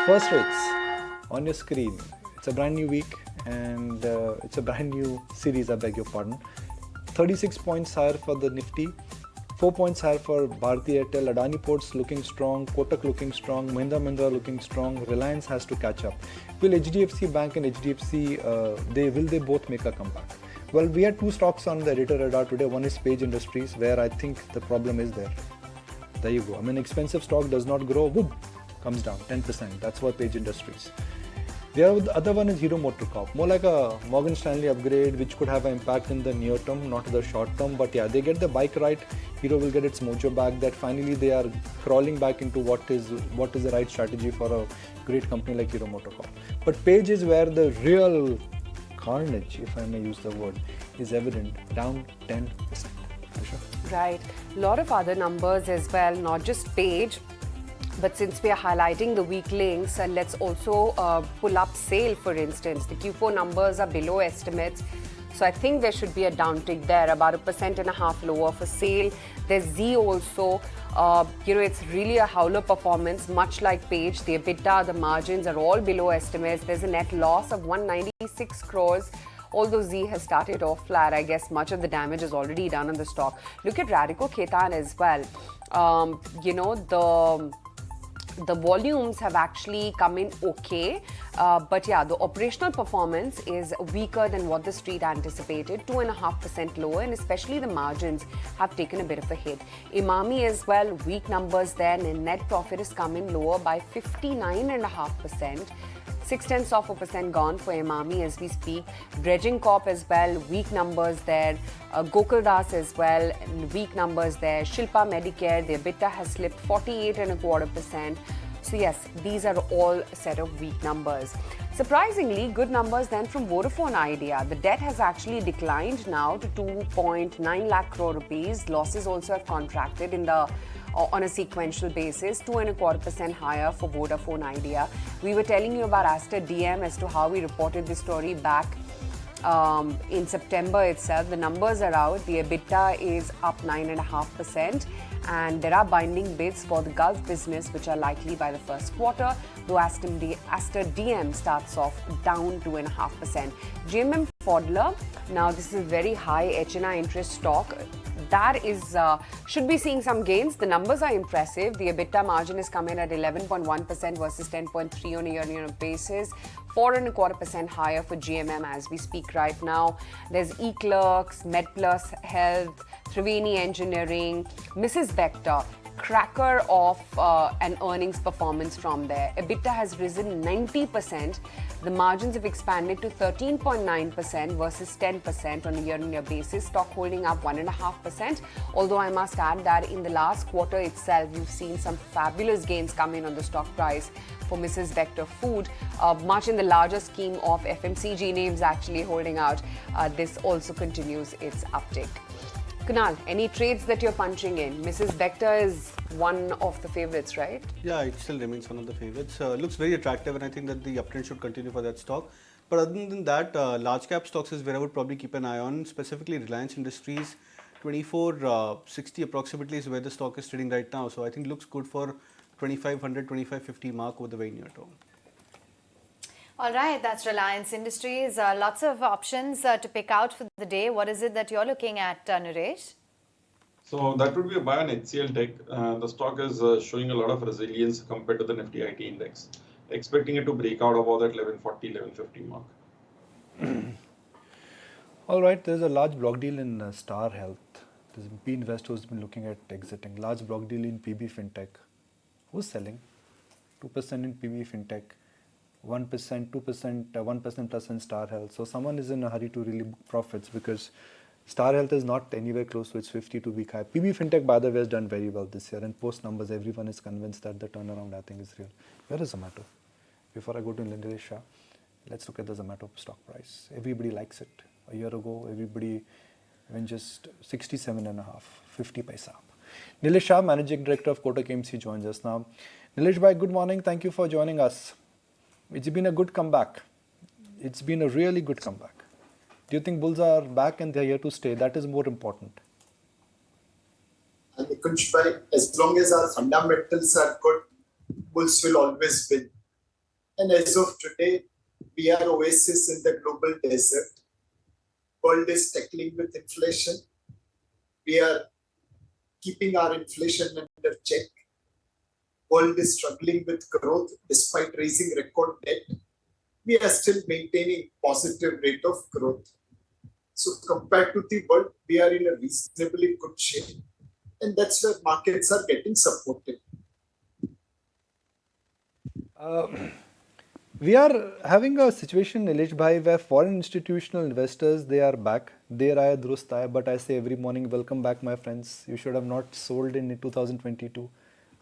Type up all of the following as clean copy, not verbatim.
First rates on your screen. It's a brand new week and it's a brand new series, I beg your pardon. 36 points higher for the Nifty, 4 points higher for Bharti Airtel, Adani Ports looking strong, Kotak looking strong, Mahindra looking strong, Reliance has to catch up. Will HDFC Bank and HDFC, they both make a comeback? Well, we had two stocks on the editor radar today. One is Page Industries, where I think the problem is there. There you go. I mean, expensive stock does not grow, whoop, comes down 10%. That's why Page Industries. The other one is Hero MotoCorp, more like a Morgan Stanley upgrade, which could have an impact in the near term, not the short term. But yeah, they get the bike right. Hero will get its mojo back. That finally they are crawling back into what is the right strategy for a great company like Hero MotoCorp. But Page is where the real carnage, if I may use the word, is evident, down 10%. Sure. Right. A lot of other numbers as well, not just Page. But since we are highlighting the weak links, let's also pull up SAIL, for instance. The Q4 numbers are below estimates. So I think there should be a downtick there, about 1.5% lower for SAIL. There's Z also. It's really a howler performance, much like Page. The EBITDA, the margins are all below estimates. There's a net loss of 196 crores. Although Z has started off flat, I guess much of the damage is already done on the stock. Look at Radico Khaitan as well. The volumes have actually come in okay, but yeah, the operational performance is weaker than what the street anticipated, 2.5% lower, and especially the margins have taken a bit of a hit. Imami as well, weak numbers there, and net profit is coming lower by 59.5%. 0.6% gone for Imami as we speak. Dredging Corp as well, weak numbers there. Gokuldas as well, weak numbers there. Shilpa Medicare, the EBITDA has slipped 48.25%. So yes, these are all a set of weak numbers. Surprisingly, good numbers then from Vodafone Idea. The debt has actually declined now to 2.9 lakh crore rupees. Losses also have contracted on a sequential basis, 2.25% higher for Vodafone Idea. We were telling you about Aster DM as to how we reported this story back in September itself. The numbers are out. The EBITDA is up 9.5%, and there are binding bids for the Gulf business, which are likely by the first quarter, though Aster DM starts off down 2.5%. GMM Pfaudler, now this is a very high HNI interest stock. That is should be seeing some gains. The numbers are impressive. The EBITDA margin is coming at 11.1% versus 10.3% on a year-on-year basis. 4.25% higher for GMM as we speak right now. There's eClerx, MedPlus Health, Triveni Engineering, Mrs. Vector, cracker of an earnings performance from there. EBITDA has risen 90%. The margins have expanded to 13.9% versus 10% on a year-on-year basis. Stock holding up 1.5%. Although I must add that in the last quarter itself, you've seen some fabulous gains come in on the stock price for Mrs. Vector Food. Much in the larger scheme of FMCG names actually holding out. This also continues its uptick. Kunal, any trades that you're punching in? Mrs. Vector is one of the favorites, right? Yeah, it still remains one of the favorites. Looks very attractive, and I think that the uptrend should continue for that stock. But other than that, large cap stocks is where I would probably keep an eye on, specifically Reliance Industries. 2460 approximately is where the stock is trading right now. So I think looks good for 2500, 2550 mark over the very near term. All right, that's Reliance Industries. Lots of options to pick out for the day. What is it that you're looking at, Naresh? So that would be a buy on HCLTech. The stock is showing a lot of resilience compared to the Nifty IT index. Expecting it to break out about that 1140, 1150 mark. All right, there's a large block deal in Star Health. There's a P investor who's been looking at exiting. Large block deal in PB Fintech. Who's selling? 2% in PB Fintech. 1%, 2%, 1% plus in Star Health. So someone is in a hurry to really book profits because Star Health is not anywhere close to its 52-week high. PB Fintech, by the way, has done very well this year. And post numbers, everyone is convinced that the turnaround, I think, is real. Where is Zomato? Before I go to Nilesh Shah, let's look at the Zomato stock price. Everybody likes it. A year ago, everybody went just 67.5, 50 paisa up. Nilesh Shah, Managing Director of Kotak AMC, joins us now. Nilesh bhai, good morning. Thank you for joining us. It's been a good comeback. It's been a really good comeback. Do you think bulls are back and they're here to stay? That is more important. As long as our fundamentals are good, bulls will always win. And as of today, we are oasis in the global desert. World is tackling with inflation. We are keeping our inflation under check. World is struggling with growth despite raising record debt. We are still maintaining positive rate of growth. So compared to the world, we are in a reasonably good shape. And that's where markets are getting supported. We are having a situation, Nilesh Bhai, where foreign institutional investors, they are back. Der aaya durust aaya, but I say every morning, welcome back, my friends. You should have not sold in 2022,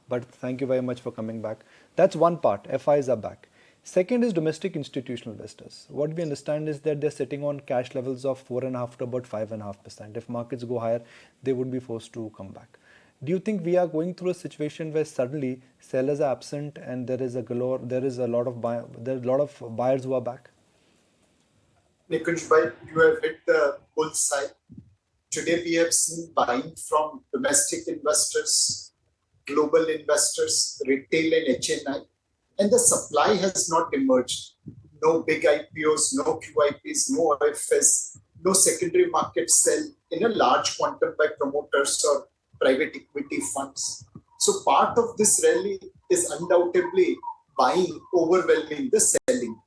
but thank you very much for coming back. That's one part. FIs are back. Second is domestic institutional investors. What we understand is that they're sitting on cash levels of 4.5 to about 5.5%. If markets go higher, they would be forced to come back. Do you think we are going through a situation where suddenly sellers are absent and there is a lot of buyers who are back? Nikunj bhai, you have hit the bullseye. Today we have seen buying from domestic investors, global investors, retail and HNI, and the supply has not emerged. No big IPOs, no QIPs, no OFS, no secondary market sell in a large quantum by promoters or private equity funds. So part of this rally is undoubtedly buying overwhelming the selling.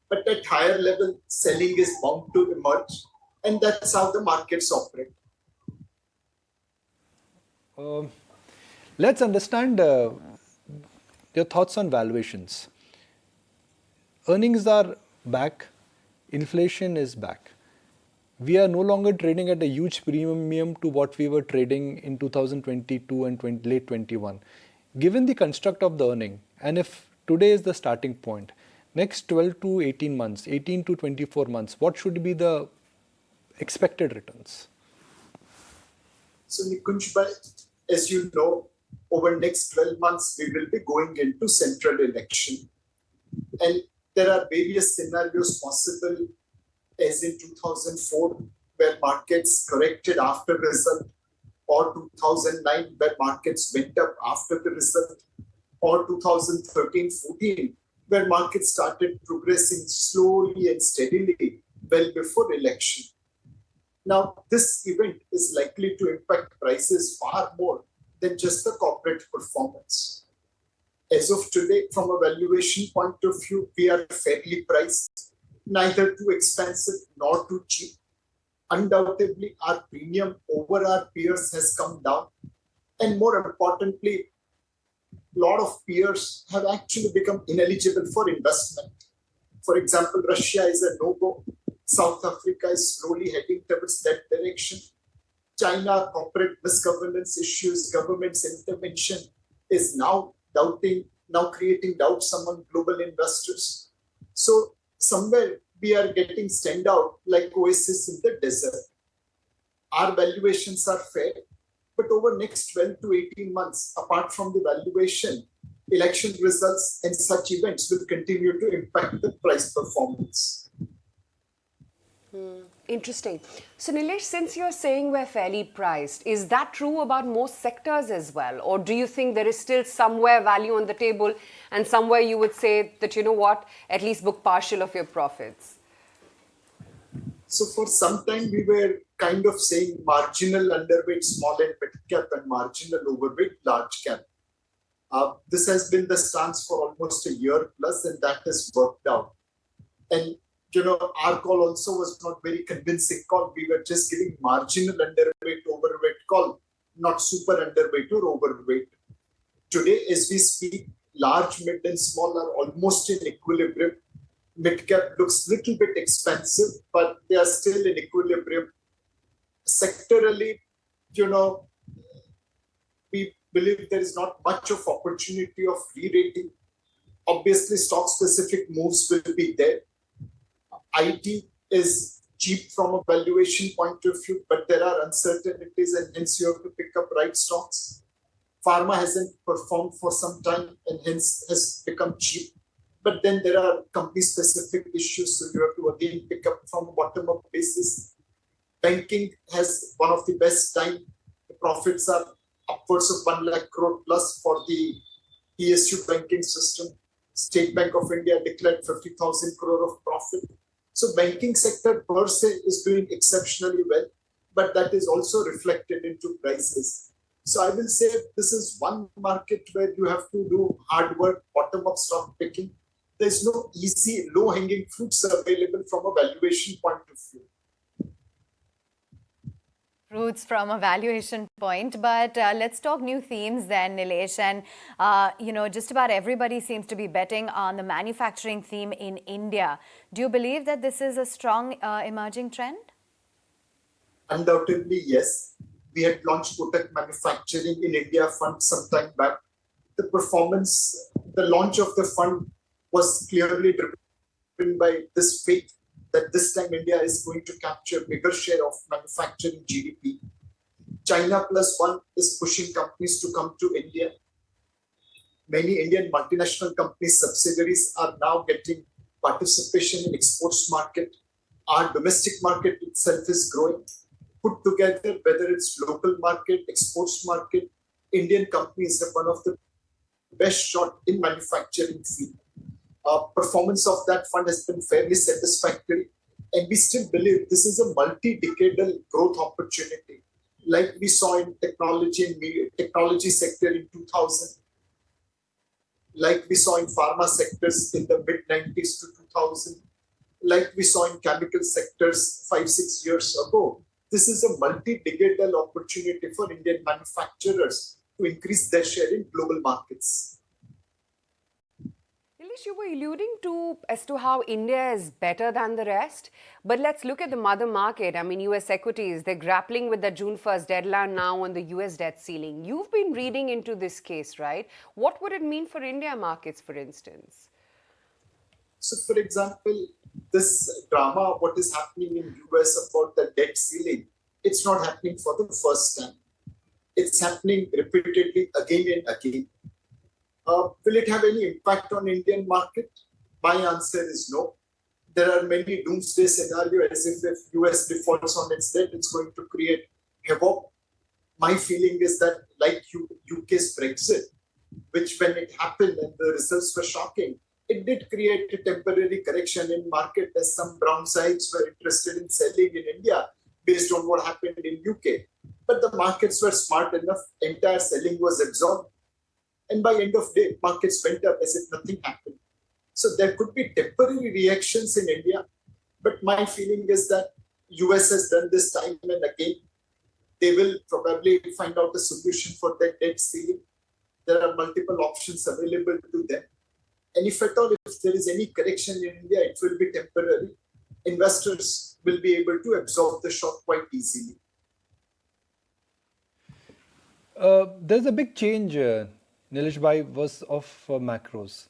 But at higher level, selling is bound to emerge, and that's how the markets operate. Let's understand your thoughts on valuations. Earnings are back, inflation is back. We are no longer trading at a huge premium to what we were trading in 2022 and late 21. Given the construct of the earning, and if today is the starting point, next 12 to 18 months, 18 to 24 months, what should be the expected returns? So Nikunj bhai, as you know, over next 12 months, we will be going into central election. And there are various scenarios possible, as in 2004, where markets corrected after result, or 2009, where markets went up after the result, or 2013-14, where markets started progressing slowly and steadily well before election. Now, this event is likely to impact prices far more than just the corporate performance. As of today, from a valuation point of view, we are fairly priced, neither too expensive nor too cheap. Undoubtedly, our premium over our peers has come down. And more importantly, a lot of peers have actually become ineligible for investment. For example, Russia is a no-go. South Africa is slowly heading towards that direction. China, corporate misgovernance issues, government's intervention is now creating doubts among global investors. So somewhere we are getting stand out like oasis in the desert. Our valuations are fair, but over next 12 to 18 months, apart from the valuation, election results and such events will continue to impact the price performance. Interesting. So Nilesh, since you're saying we're fairly priced, is that true about most sectors as well? Or do you think there is still somewhere value on the table and somewhere you would say that, you know what, at least book partial of your profits? So for some time, we were kind of saying marginal underweight small and mid cap and marginal overweight large cap. This has been the stance for almost a year plus, and that has worked out. And our call also was not very convincing call. We were just giving marginal underweight, overweight call, not super underweight or overweight. Today, as we speak, large, mid, and small are almost in equilibrium. Mid cap looks a little bit expensive, but they are still in equilibrium. Sectorally, we believe there is not much of opportunity of re-rating. Obviously, stock-specific moves will be there. IT is cheap from a valuation point of view, but there are uncertainties and hence you have to pick up right stocks. Pharma hasn't performed for some time and hence has become cheap. But then there are company-specific issues, so you have to again pick up from a bottom-up basis. Banking has one of the best time. The profits are upwards of 1 lakh crore plus for the PSU banking system. State Bank of India declared 50,000 crore of profit. So banking sector per se is doing exceptionally well, but that is also reflected into prices. So I will say this is one market where you have to do hard work, bottom-up stock picking. There's no easy, low-hanging fruits available from a valuation point of view. Fruits from a valuation point, but let's talk new themes then, Nilesh. And just about everybody seems to be betting on the manufacturing theme in India. Do you believe that this is a strong emerging trend? Undoubtedly, yes. We had launched Kotak Manufacturing in India Fund some time back. The performance, the launch of the fund was clearly driven by this faith that this time India is going to capture a bigger share of manufacturing GDP. China Plus One is pushing companies to come to India. Many Indian multinational companies' subsidiaries are now getting participation in exports market. Our domestic market itself is growing. Put together, whether it's local market, exports market, Indian companies have one of the best shot in manufacturing field. Performance of that fund has been fairly satisfactory, and we still believe this is a multi-decadal growth opportunity, like we saw in technology and media, technology sector in 2000, like we saw in pharma sectors in the mid-90s to 2000, like we saw in chemical sectors 5-6 years ago. This is a multi-decadal opportunity for Indian manufacturers to increase their share in global markets. Nilesh, you were alluding to as to how India is better than the rest. But let's look at the mother market. I mean, US equities, they're grappling with the June 1st deadline now on the US debt ceiling. You've been reading into this case, right? What would it mean for India markets, for instance? So, for example, this drama, what is happening in US about the debt ceiling, it's not happening for the first time. It's happening repeatedly again and again. Will it have any impact on Indian market? My answer is no. There are many doomsday scenarios as if US defaults on its debt, it's going to create havoc. My feeling is that like UK's Brexit, which when it happened and the results were shocking, it did create a temporary correction in market as some brown sides were interested in selling in India based on what happened in UK. But the markets were smart enough, entire selling was absorbed. And by end of day, markets went up as if nothing happened. So there could be temporary reactions in India. But my feeling is that US has done this time and again. They will probably find out a solution for their debt ceiling. There are multiple options available to them. And if at all, if there is any correction in India, it will be temporary. Investors will be able to absorb the shock quite easily. There's a big change, Nilesh Bhai, was of macros.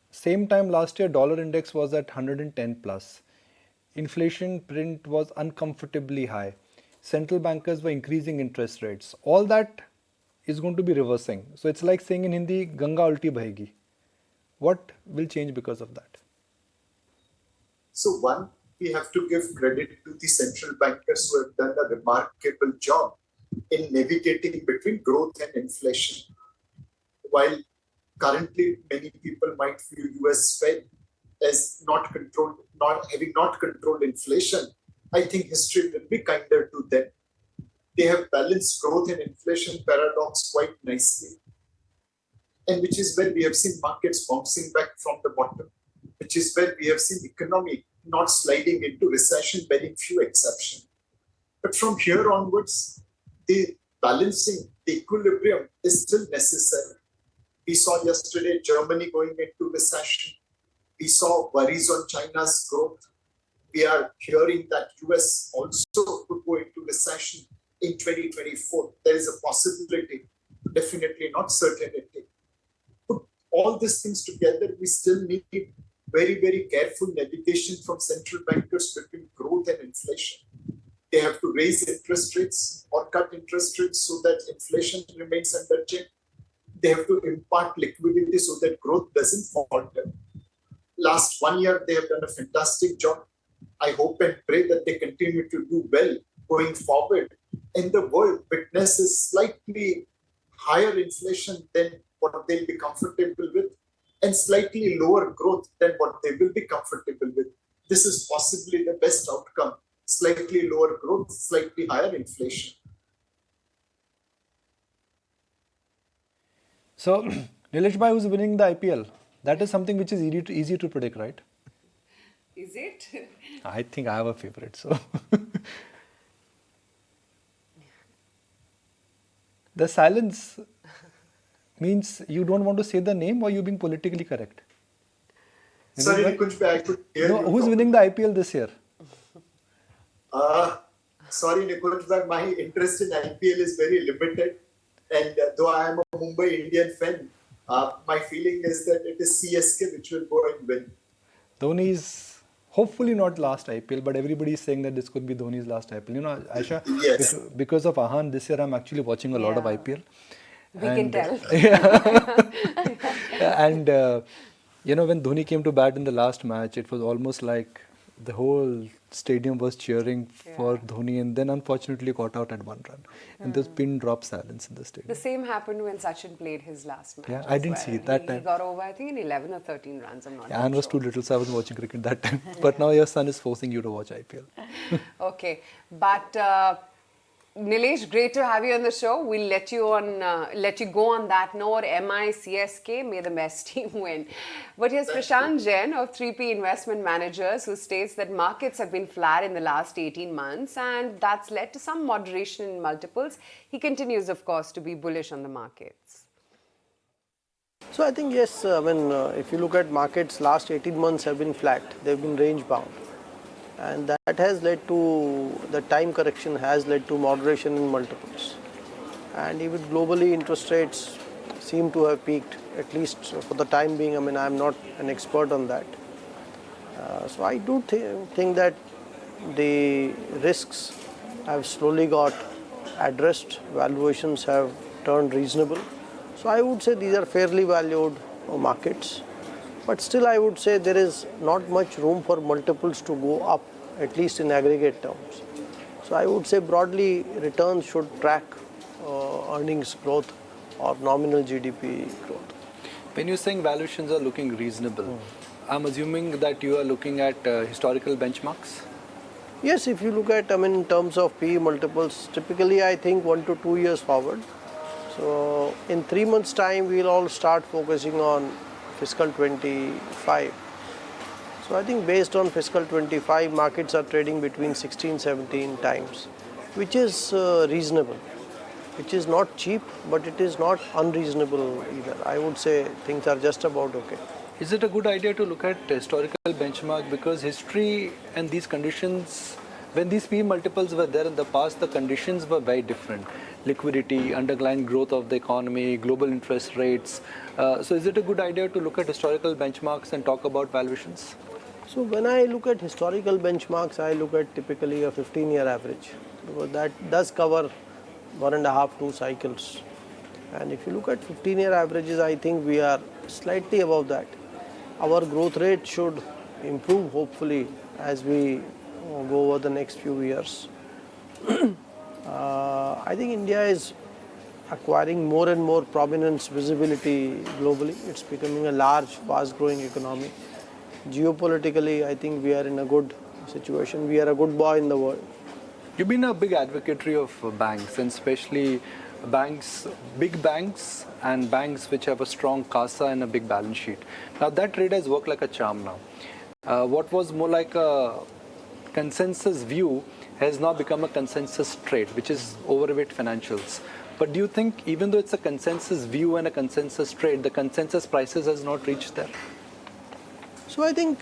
Same time last year, dollar index was at 110 plus. Inflation print was uncomfortably high. Central bankers were increasing interest rates. All that is going to be reversing. So it's like saying in Hindi, Ganga ulti bahegi. What will change because of that? So one, we have to give credit to the central bankers who have done a remarkable job in navigating between growth and inflation. While currently many people might view US Fed as having not controlled inflation, I think history will be kinder to them. They have balanced growth and inflation paradox quite nicely. And which is where we have seen markets bouncing back from the bottom, which is where we have seen economy not sliding into recession, bearing few exceptions. But from here onwards, the balancing, the equilibrium is still necessary. We saw yesterday Germany going into recession. We saw worries on China's growth. We are hearing that US also could go into recession in 2024. There is a possibility, definitely not certainty. Put all these things together, we still need very, very careful navigation from central bankers between growth and inflation. They have to raise interest rates or cut interest rates so that inflation remains under check. They have to impart liquidity so that growth doesn't falter. Last 1 year, they have done a fantastic job. I hope and pray that they continue to do well going forward. And the world witnesses slightly higher inflation than what they'll be comfortable with. and slightly lower growth than what they will be comfortable with. This is possibly the best outcome. Slightly lower growth, slightly higher inflation. So, Nilesh bhai, who's winning the IPL? That is something which is easy to predict, right? Is it? I think I have a favorite. So, the silence means you don't want to say the name, or you being politically correct? Sorry, Nilesh bhai? Nikunj bhai, I could hear No, you. who's properly. winning the IPL this year? Sorry, Nikunj bhai, my interest in IPL is very limited. And though I am a Mumbai Indian fan, my feeling is that it is CSK which will go and win. Dhoni's hopefully not last IPL, but everybody is saying that this could be Dhoni's last IPL. You know, Aisha, Yes. because of Ahan, this year I'm actually watching a lot of Yeah. IPL. We can tell. And you know, when Dhoni came to bat in the last match, it was almost like the whole stadium was cheering for Dhoni, and then unfortunately got out at one run. And there's pin drop silence in the stadium. The same happened when Sachin played his last match. Yeah, I as didn't well. see it that He time. got over, I think, in 11 or 13 runs. I'm not Anne even was sure. too little, so I wasn't watching cricket that time. But now your son is forcing you to watch IPL. Okay, but Nilesh, great to have you on the show. We'll let you go on that note. MICSK, may the best team win. But here's Prashant Jain of 3P Investment Managers, who states that markets have been flat in the last 18 months, and that's led to some moderation in multiples. He continues, of course, to be bullish on the markets. So I think yes, if you look at markets, last 18 months have been flat. They've been range bound. And that has led to, the time correction has led to moderation in multiples. And even globally, interest rates seem to have peaked, at least for the time being. I mean, I'm not an expert on that. So I do think that the risks have slowly got addressed. Valuations have turned reasonable. So I would say these are fairly valued markets. But still, I would say there is not much room for multiples to go up, at least in aggregate terms. So I would say broadly, returns should track earnings growth or nominal GDP growth. When you're saying valuations are looking reasonable, I'm assuming that you are looking at historical benchmarks? Yes, if you look at, in terms of PE multiples, typically I think 1 to 2 years forward. So in 3 months' time, we'll all start focusing on fiscal 25. So I think based on fiscal 25, markets are trading between 16, 17 times, which is reasonable, which is not cheap, but it is not unreasonable either. I would say things are just about okay. Is it a good idea to look at historical benchmark, because history and these conditions, when these PE multiples were there in the past, the conditions were very different. Liquidity, underlying growth of the economy, global interest rates. So is it a good idea to look at historical benchmarks and talk about valuations? So when I look at historical benchmarks, I look at typically a 15-year average, because that does cover 1.5, 2 cycles. And if you look at 15-year averages, I think we are slightly above that. Our growth rate should improve hopefully as we go over the next few years. I think India is acquiring more and more prominence, visibility globally. It's becoming a large, fast-growing economy. Geopolitically, I think we are in a good situation. We are a good boy in the world. You've been a big advocate of banks, and especially banks, big banks and banks which have a strong CASA and a big balance sheet. Now that trade has worked like a charm now. What was more like a consensus view has now become a consensus trade, which is overweight financials. But do you think even though it's a consensus view and a consensus trade, the consensus prices has not reached there? So I think,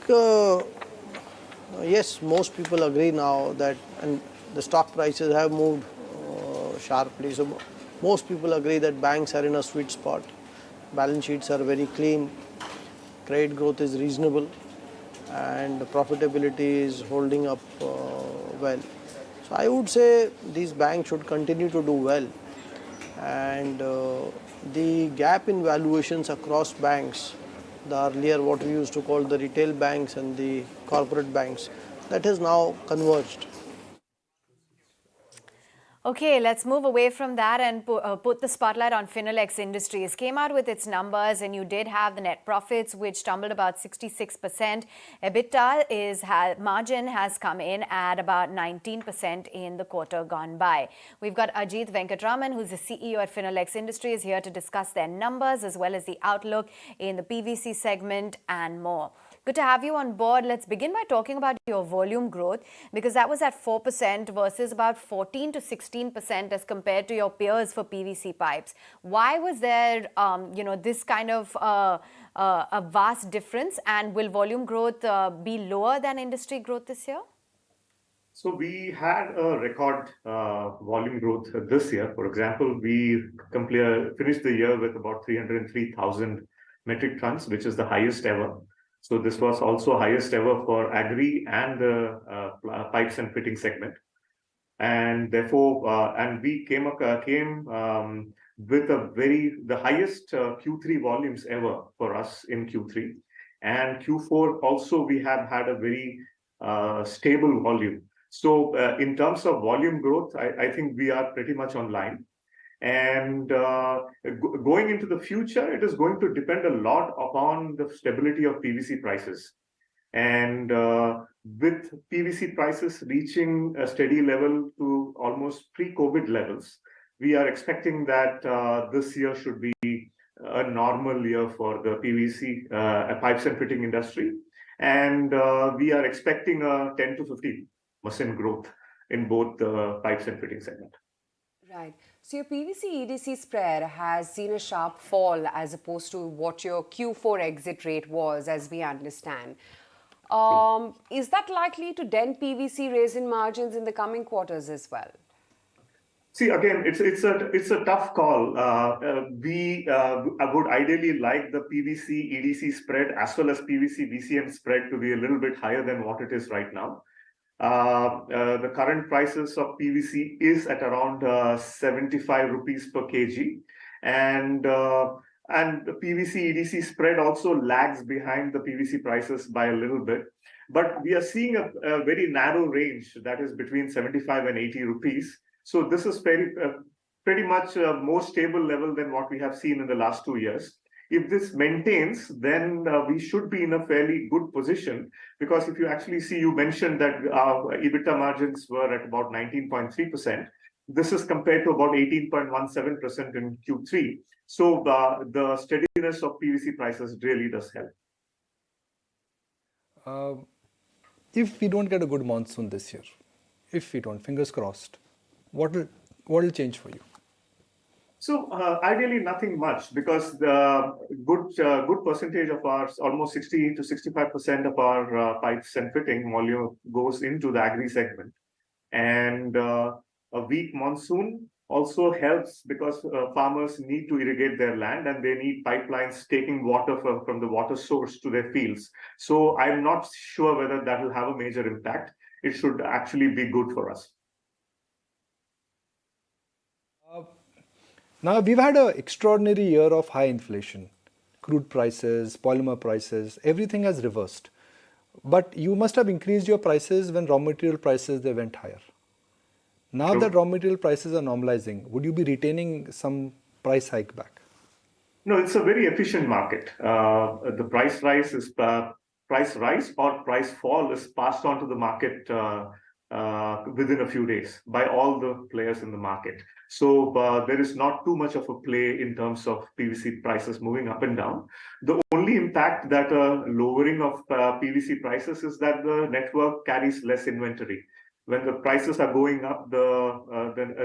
yes, most people agree now that, and the stock prices have moved sharply. So most people agree that banks are in a sweet spot. Balance sheets are very clean. Trade growth is reasonable, and profitability is holding up well. So I would say these banks should continue to do well. And the gap in valuations across banks, the earlier what we used to call the retail banks and the corporate banks, that has now converged. Okay, let's move away from that and put the spotlight on Finolex Industries. Came out with its numbers, and you did have the net profits, which tumbled about 66%. EBITDA margin has come in at about 19% in the quarter gone by. We've got Ajit Venkatraman, who's the CEO at Finolex Industries, here to discuss their numbers as well as the outlook in the PVC segment and more. Good to have you on board. Let's begin by talking about your volume growth, because that was at 4% versus about 14 to 16% as compared to your peers for PVC pipes. Why was there, this kind of a vast difference, and will volume growth be lower than industry growth this year? So we had a record volume growth this year. For example, we finished the year with about 303,000 metric tons, which is the highest ever. So this was also highest ever for agri and the pipes and fitting segment. And therefore, and we came with the highest Q3 volumes ever for us in Q3. And Q4 also, we have had a very stable volume. So in terms of volume growth, I think we are pretty much online. And going into the future, it is going to depend a lot upon the stability of PVC prices. And with PVC prices reaching a steady level to almost pre-COVID levels, we are expecting that this year should be a normal year for the PVC pipes and fitting industry. And we are expecting a 10 to 15% growth in both the pipes and fitting segment. Right. So your PVC EDC spread has seen a sharp fall as opposed to what your Q4 exit rate was, as we understand. Is that likely to dent PVC resin margins in the coming quarters as well? See, again, it's a tough call. We would ideally like the PVC EDC spread as well as PVC VCM spread to be a little bit higher than what it is right now. The current prices of PVC is at around 75 rupees per kg, and the PVC EDC spread also lags behind the PVC prices by a little bit. But we are seeing a very narrow range that is between 75 and 80 rupees. So this is pretty much a more stable level than what we have seen in the last 2 years. If this maintains, then we should be in a fairly good position, because if you actually see, you mentioned that our EBITDA margins were at about 19.3%. This is compared to about 18.17% in Q3. So the steadiness of PVC prices really does help. If we don't get a good monsoon this year, if we don't, fingers crossed, what will change for you? So ideally nothing much, because the good percentage of ours, almost 60 to 65% of our pipes and fitting volume goes into the agri segment. And a weak monsoon also helps, because farmers need to irrigate their land and they need pipelines taking water from the water source to their fields. So I'm not sure whether that will have a major impact. It should actually be good for us. Now, we've had an extraordinary year of high inflation. Crude prices, polymer prices, everything has reversed. But you must have increased your prices when raw material prices, they went higher. Now True. that raw material prices are normalizing, would you be retaining some price hike back? No, it's a very efficient market. The price rise or price fall is passed on to the market within a few days by all the players in the market. So there is not too much of a play in terms of PVC prices moving up and down. The only impact that lowering of PVC prices is that the network carries less inventory. When the prices are going up, the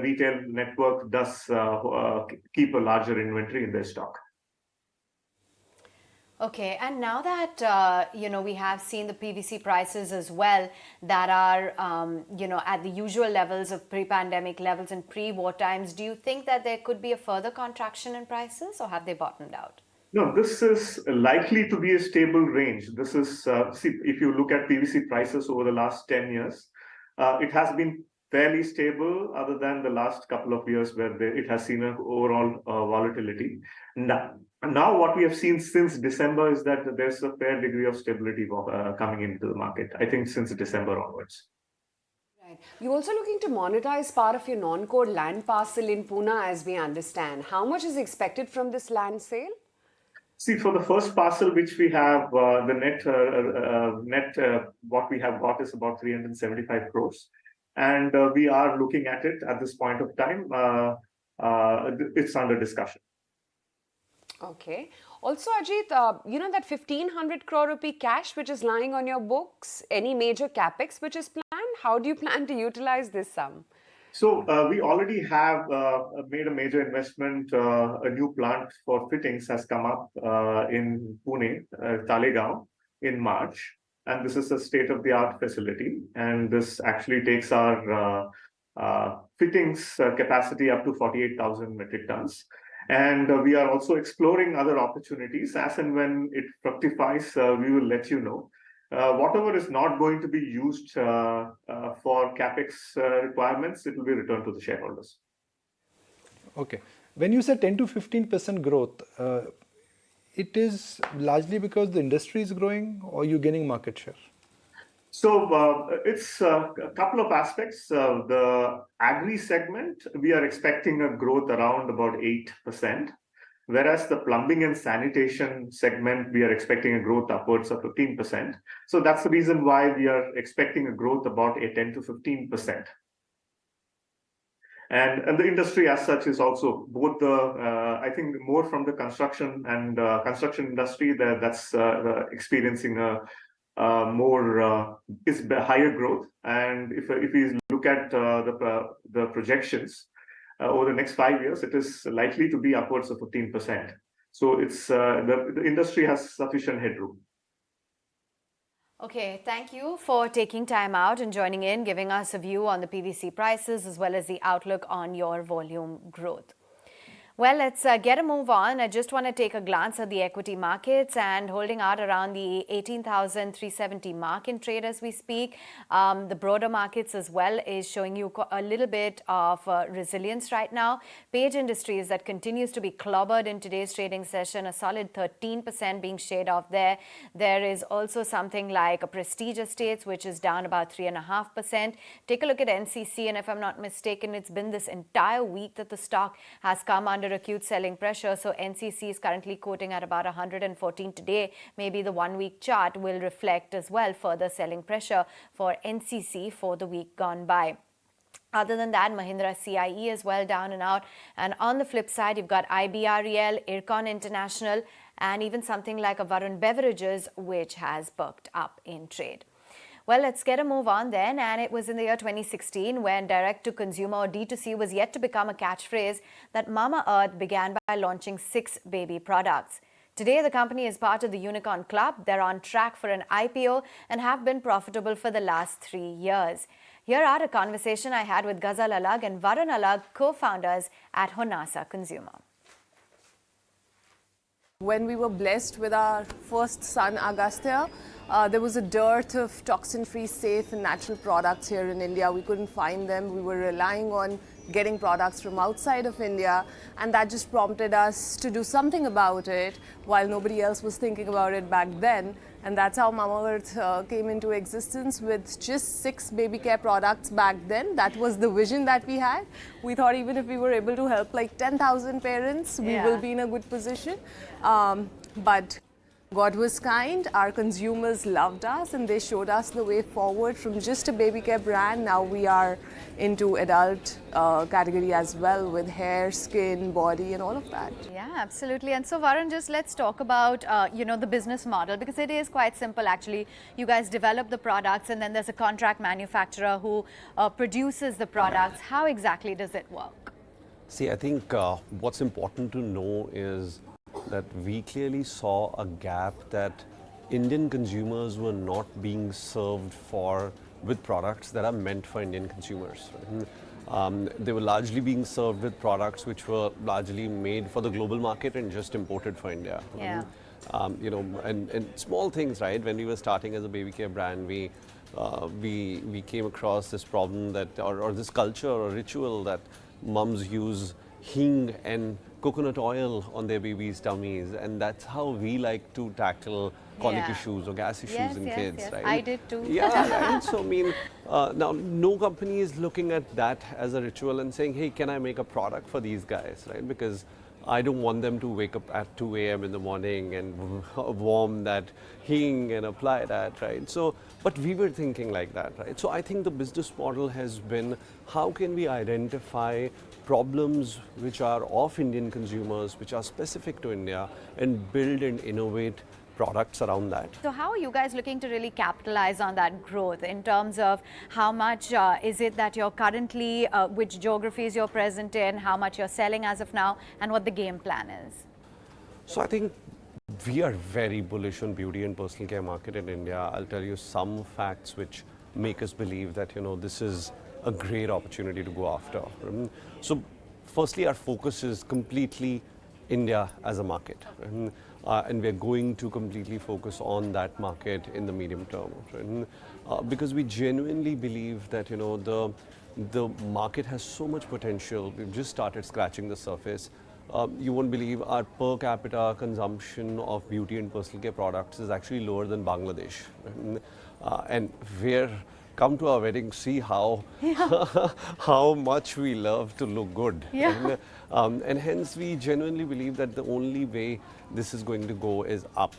retail network does keep a larger inventory in their stock. Okay, and now that, we have seen the PVC prices as well that are, at the usual levels of pre-pandemic levels and pre-war times, do you think that there could be a further contraction in prices, or have they bottomed out? No, this is likely to be a stable range. This is, if you look at PVC prices over the last 10 years, it has been fairly stable, other than the last couple of years where it has seen an overall volatility. Now what we have seen since December is that there's a fair degree of stability coming into the market, I think since December onwards. Right. You're also looking to monetize part of your non-core land parcel in Pune, as we understand. How much is expected from this land sale? See, for the first parcel which we have, the net what we have got is about 375 crores, and we are looking at it at this point of time. It's under discussion. Okay. Also, Ajit, you know that 1,500 crore rupee cash which is lying on your books, any major capex which is planned? How do you plan to utilize this sum? So we already have made a major investment. A new plant for fittings has come up in Pune, Talegaon, in March, and this is a state-of-the-art facility. And this actually takes our fittings capacity up to 48,000 metric tons. And we are also exploring other opportunities. As and when it fructifies, we will let you know. Whatever is not going to be used for capex requirements, it will be returned to the shareholders. Okay. When you say 10 to 15% growth, it is largely because the industry is growing or you're gaining market share? So it's a couple of aspects. The agri segment, we are expecting a growth around about 8%. Whereas the plumbing and sanitation segment, we are expecting a growth upwards of 15%. So that's the reason why we are expecting a growth about a 10 to 15%. And the industry as such is also both the, I think more from the construction and construction industry that's experiencing a is higher growth. And if we look at the projections, over the next 5 years, it is likely to be upwards of 15%. So it's the industry has sufficient headroom. Okay, thank you for taking time out and joining in, giving us a view on the PVC prices as well as the outlook on your volume growth. Well, let's get a move on. I just want to take a glance at the equity markets and holding out around the 18,370 mark in trade as we speak. The broader markets as well is showing you a little bit of resilience right now. Page Industries that continues to be clobbered in today's trading session, a solid 13% being shaved off there. There is also something like a Prestige Estates, which is down about 3.5%. Take a look at NCC, and if I'm not mistaken, it's been this entire week that the stock has come under acute selling pressure. So NCC is currently quoting at about 114 today. Maybe the 1 week chart will reflect as well further selling pressure for NCC for the week gone by. Other than that, Mahindra CIE is well down and out. And on the flip side, you've got IBREL, Ircon International, and even something like a Varun Beverages, which has perked up in trade. Well, let's get a move on then. And it was in the year 2016 when direct-to-consumer or D2C was yet to become a catchphrase that Mama Earth began by launching 6 baby products. Today, the company is part of the Unicorn Club. They're on track for an IPO and have been profitable for the last 3 years. Here are a conversation I had with Ghazal Alag and Varun Alag, co-founders at Honasa Consumer. When we were blessed with our first son, Agastya, there was a dearth of toxin-free, safe and natural products here in India. We couldn't find them. We were relying on getting products from outside of India, and that just prompted us to do something about it while nobody else was thinking about it back then. And that's how Mama Earth came into existence with just 6 baby care products back then. That was the vision that we had. We thought even if we were able to help like 10,000 parents, we will be in a good position. But God was kind, our consumers loved us, and they showed us the way forward from just a baby care brand. Now we are into adult category as well with hair, skin, body and all of that. Yeah, absolutely. And so Varun, just let's talk about, the business model, because it is quite simple actually. You guys develop the products and then there's a contract manufacturer who produces the products. How exactly does it work? See, I think what's important to know is that we clearly saw a gap that Indian consumers were not being served with products that are meant for Indian consumers. They were largely being served with products which were largely made for the global market and just imported for India. Yeah. And small things, right? When we were starting as a baby care brand, we came across this problem that, or this culture or ritual that mums use hing and coconut oil on their babies' tummies, and that's how we like to tackle colic Yeah. issues or gas issues Yes, in yes, kids, yes. right? I did too. Yeah, right. So I mean, now no company is looking at that as a ritual and saying, hey, can I make a product for these guys, right? Because I don't want them to wake up at 2 a.m. in the morning and warm that hing and apply that, right? So, but we were thinking like that, right? So I think the business model has been, how can we identify problems which are of Indian consumers, which are specific to India, and build and innovate products around that. So how are you guys looking to really capitalize on that growth in terms of how much is it that you're currently, which geographies you're present in, how much you're selling as of now, and what the game plan is? So I think we are very bullish on beauty and personal care market in India. I'll tell you some facts which make us believe that, you know, this is a great opportunity to go after. So firstly, our focus is completely India as a market. And we're going to completely focus on that market in the medium term. Because we genuinely believe that, you know, the market has so much potential. We've just started scratching the surface. You won't believe our per capita consumption of beauty and personal care products is actually lower than Bangladesh. And we're come to our wedding, see how how much we love to look good. Yeah. And hence we genuinely believe that the only way this is going to go is up.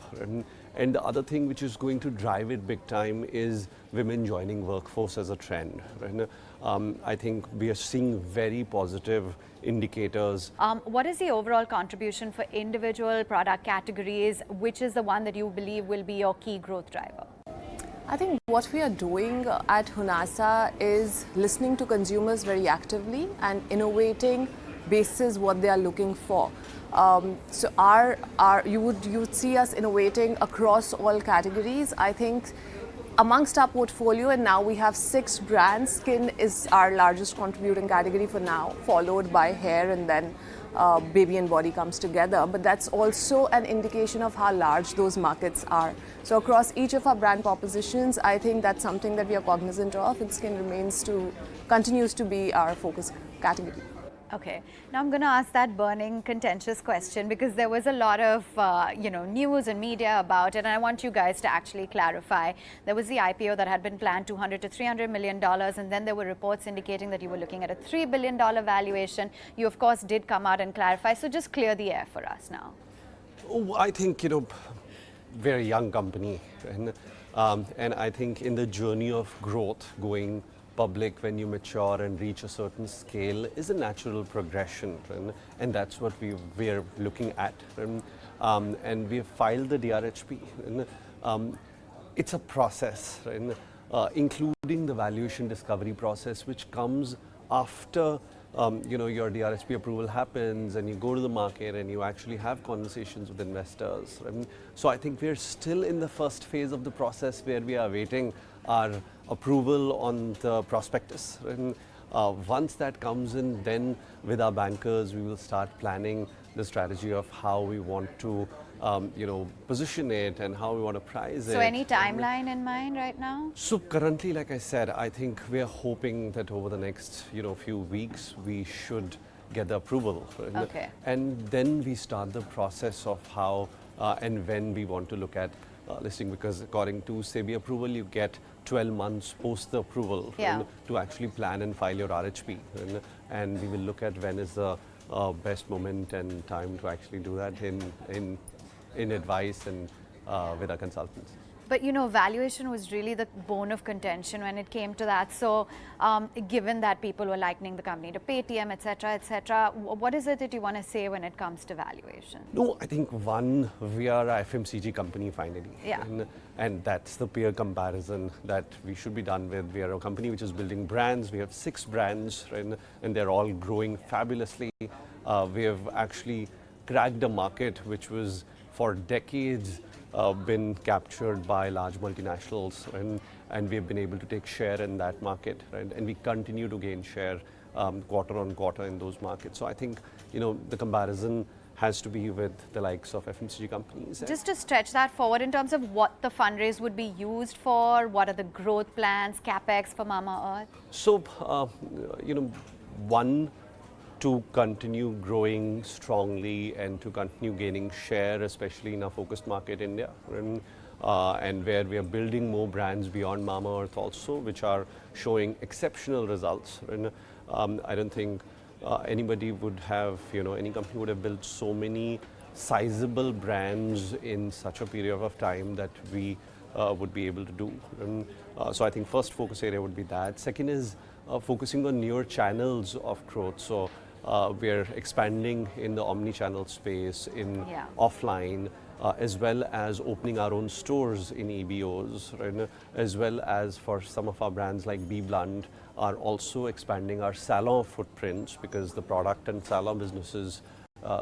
And the other thing which is going to drive it big time is women joining workforce as a trend. I think we are seeing very positive indicators. What is the overall contribution for individual product categories? Which is the one that you believe will be your key growth driver? I think what we are doing at Hunasa is listening to consumers very actively and innovating basis what they are looking for. So you would see us innovating across all categories. I think amongst our portfolio, and now we have 6 brands. Skin is our largest contributing category for now, followed by hair, and then baby and body comes together. But that's also an indication of how large those markets are. So across each of our brand propositions, I think that's something that we are cognizant of, and skin continues to be our focus category. Okay, now I'm going to ask that burning, contentious question because there was a lot of news and media about it, and I want you guys to actually clarify. There was the IPO that had been planned $200 to $300 million, and then there were reports indicating that you were looking at a $3 billion valuation. You, of course, did come out and clarify, so just clear the air for us now. Oh, I think, we're a young company, and I think in the journey of growth, going public when you mature and reach a certain scale is a natural progression, and that's what we're looking at. And we have filed the DRHP. It's a process, including the valuation discovery process, which comes after your DRHP approval happens and you go to the market and you actually have conversations with investors. So I think we're still in the first phase of the process where we are waiting our approval on the prospectus. Once that comes in, then with our bankers, we will start planning the strategy of how we want to position it and how we want to price it. So any timeline in mind right now? So currently, like I said, I think we are hoping that over the next few weeks, we should get the approval. Okay. And then we start the process of how and when we want to look at listing, because according to SEBI approval, you get 12 months post the approval to actually plan and file your RHP. And we will look at when is the best moment and time to actually do that in advice and with our consultants. But valuation was really the bone of contention when it came to that. So given that people were likening the company to Paytm, etc., what is it that you want to say when it comes to valuation? No, I think one, we are a FMCG company finally. Yeah. And that's the peer comparison that we should be done with. We are a company which is building brands. We have 6 brands, and they're all growing fabulously. We have actually cracked a market which was for decades been captured by large multinationals, and we have been able to take share in that market, and we continue to gain share quarter on quarter in those markets. So I think the comparison has to be with the likes of FMCG companies. Just to stretch that forward in terms of what the fundraise would be used for, what are the growth plans, capex for Mamaearth? So one, to continue growing strongly and to continue gaining share, especially in our focused market, India. and where we are building more brands beyond Mamaearth also, which are showing exceptional results. And I don't think anybody would have, any company would have built so many sizable brands in such a period of time that we would be able to do. And, so I think first focus area would be that. Second is focusing on newer channels of growth. So we are expanding in the omni-channel space, in offline, as well as opening our own stores in EBOs, right? As well as for some of our brands like Be Blunt are also expanding our salon footprints, because the product and salon businesses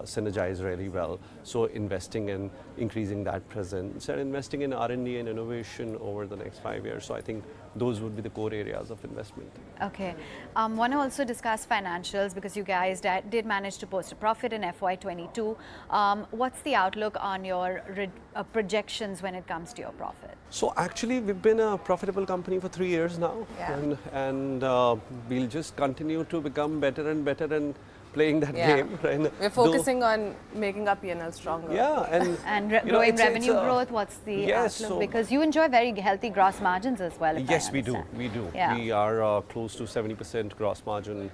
synergize really well. So investing in increasing that presence and investing in R&D and innovation over the next 5 years. So I think those would be the core areas of investment. Okay. Want to also discuss financials, because you guys did manage to post a profit in FY22. What's the outlook on your projections when it comes to your profit? So actually, we've been a profitable company for 3 years now, and we'll just continue to become better and better and playing that game. Right? We're focusing on making our P&L stronger. Yeah, and growing revenue growth. What's the outlook? So because you enjoy very healthy gross margins as well. Yes, we do. We do. Yeah. We are close to 70% gross margin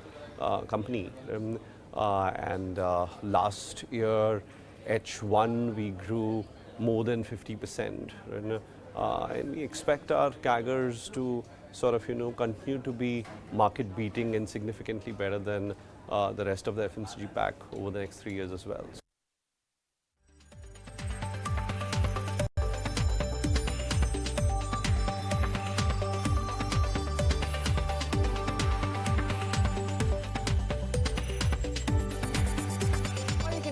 company, and last year H1 we grew more than 50%, and we expect our CAGRs to sort of continue to be market beating and significantly better than the rest of the FMCG pack over the next 3 years as well.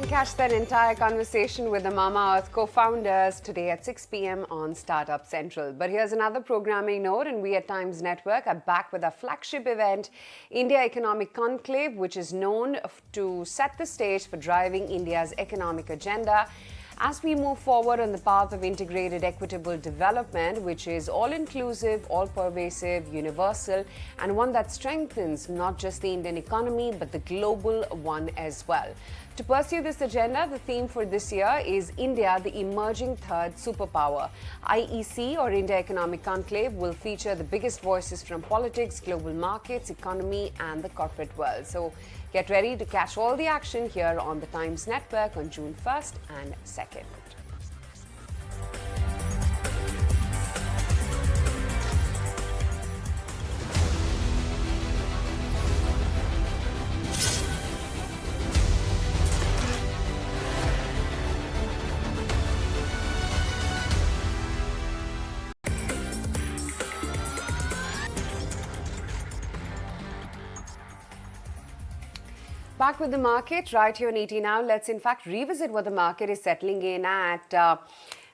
Catch that entire conversation with the Mamaearth co-founders today at 6 p.m. on Startup Central. But here's another programming note, and we at Times Network are back with our flagship event, India Economic Conclave, which is known to set the stage for driving India's economic agenda as we move forward on the path of integrated equitable development, which is all-inclusive, all-pervasive, universal, and one that strengthens not just the Indian economy, but the global one as well. To pursue this agenda, the theme for this year is India, the emerging third superpower. IEC, or India Economic Conclave, will feature the biggest voices from politics, global markets, economy, and the corporate world. So get ready to catch all the action here on the Times Network on June 1st and 2nd. Back with the market right here on ET Now. Let's in fact revisit what the market is settling in at.